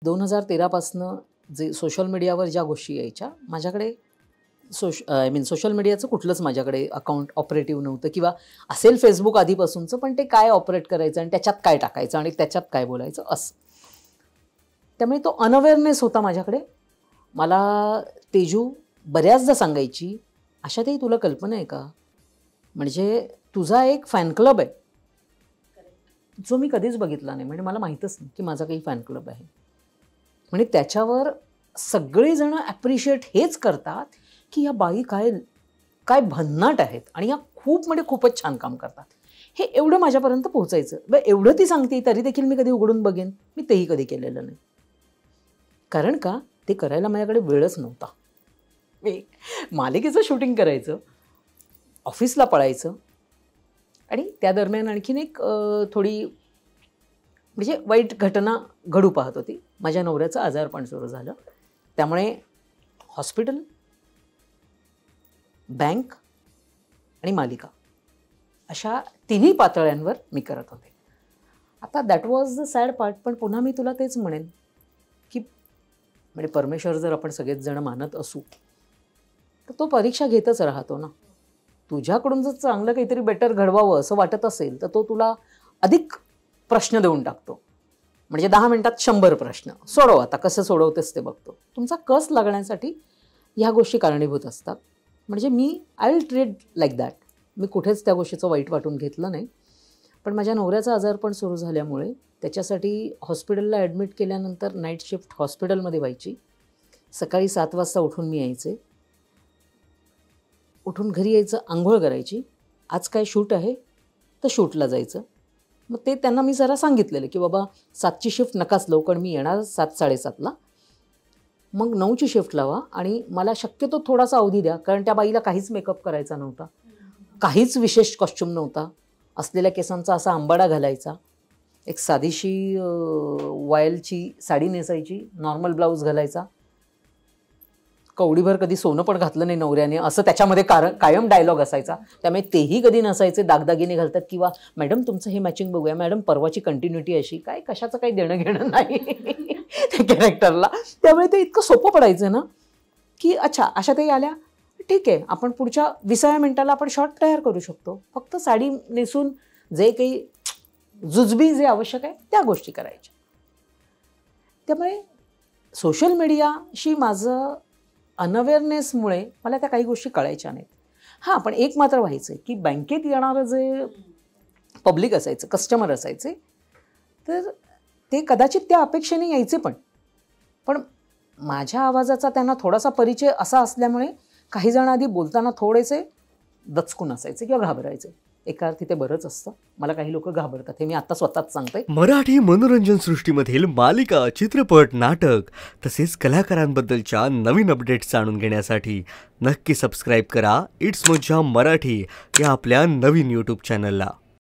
2013 पासनं जे सोशल मीडियावर ज्या गोष्टी यायच्या, माझ्याकडे सोशल मीडियाचं कुठलंच माझ्याकडे अकाउंट ऑपरेटिव्ह नव्हतं किंवा असेल फेसबुक आधीपासूनचं, पण ते काय ऑपरेट करायचं आणि त्याच्यात काय टाकायचं आणि त्याच्यात काय बोलायचं असं. त्यामुळे तो अनअवेअरनेस होता माझ्याकडे. मला तेजू बऱ्याचदा सांगायची, आशाताई तुला कल्पना आहे का, म्हणजे तुझा एक फॅन क्लब आहे जो मी कधीच बघितला नाही, म्हणजे मला माहीतच नाही की माझा काही फॅन क्लब आहे. म्हणजे त्याच्यावर सगळेजण ॲप्रिशिएट हेच करतात की या बाई काय काय भन्नाट आहेत आणि या खूपच छान काम करतात. हे एवढं माझ्यापर्यंत पोहोचायचं. बरं एवढं ती सांगते तरी देखील मी कधी उघडून बघेन, मी तेही कधी केलेलं नाही. कारण का ते करायला माझ्याकडे वेळच नव्हता. मी मालिकेचं शूटिंग करायचं, ऑफिसला पळायचं आणि त्या दरम्यान आणखीन एक थोडी म्हणजे वाईट घटना घडू पाहत होती. माझ्या नवऱ्याचं आजारपण सुरू झालं. त्यामुळे हॉस्पिटल, बँक आणि मालिका अशा तिन्ही पातळ्यांवर मी करत होते. आता that was the sad part. पण पुन्हा मी तुला तेच म्हणेन की म्हणजे परमेश्वर जर आपण सगळेच जण मानत असू तर तो परीक्षा घेतच राहतो ना. तुझ्याकडून जर चांगलं काहीतरी बेटर घडवावं असं वाटत असेल तर तो तुला अधिक प्रश्न देऊन टाकतो. म्हणजे 10 मिनिटात 100 प्रश्न सोडव, आता कसं सोडवतेस ते बघतो. तुमचा कस लागण्यासाठी ह्या गोष्टी कारणीभूत असतात. म्हणजे I will treat like that. मी कुठेच त्या गोष्टीचं वाईट वाटून घेतलं नाही. पण माझ्या नवऱ्याचं आजारपण सुरू झाल्यामुळे त्याच्यासाठी हॉस्पिटलला ॲडमिट केल्यानंतर नाईट शिफ्ट हॉस्पिटलमध्ये व्हायची. सकाळी 7 वाजता उठून मी यायचे. उठून घरी यायचं, आंघोळ करायची. आज काय शूट आहे तर शूटला जायचं. मग ते त्यांना मी जरा सांगितलेलं की बाबा 7ची शिफ्ट नकाच लावू, कारण मी येणार 7-7:30ला. मग 9ची शिफ्ट लावा आणि मला शक्यतो थोडासा अवधी द्या, कारण त्या बाईला काहीच मेकअप करायचा नव्हता, काहीच विशेष कॉस्च्युम नव्हता. असलेल्या केसांचा असा आंबाडा घालायचा, एक साधीशी वायलची साडी नेसायची, नॉर्मल ब्लाऊज घालायचा. कवडीभर कधी सोनं पण घातलं नाही नवऱ्याने असं त्याच्यामध्ये कायम डायलॉग असायचा. त्यामुळे तेही कधी नसायचे. दागदागिने घालतात किंवा मॅडम तुमचं हे मॅचिंग बघूया, मॅडम परवाची कंटिन्युटी अशी, काय कशाचं काही देणं घेणं नाही त्या कॅरेक्टरला. त्यामुळे ते इतकं सोपं पडायचं ना की अच्छा आशाताई आल्या, ठीक आहे, आपण पुढच्या 20व्या मिनिटाला आपण शॉर्ट तयार करू शकतो. फक्त साडी नेसून जे काही जुजबी जे आवश्यक आहे त्या गोष्टी करायच्या. त्यामुळे सोशल मीडियाशी माझं अनअवेअरनेसमुळे मला त्या काही गोष्टी कळायच्या नाहीत. हां, पण एक मात्र व्हायचं की बँकेत येणारं जे पब्लिक असायचं, कस्टमर असायचे, तर ते कदाचित त्या अपेक्षेने यायचे. पण माझ्या आवाजाचा त्यांना थोडासा परिचय असा असल्यामुळे काही जण आधी बोलताना थोडेसे दचकून असायचे किंवा घाबरायचे. एका अर्थी ते बरंच असतं. मला काही लोक घाबरतात, हे मी आता स्वतःच सांगते. मराठी मनोरंजन सृष्टीमधील मालिका, चित्रपट, नाटक तसेच कलाकारांबद्दलच्या नवीन अपडेट्स जाणून घेण्यासाठी नक्की सबस्क्राईब करा इट्स मज्जा मराठी या आपल्या नवीन YouTube चॅनलला.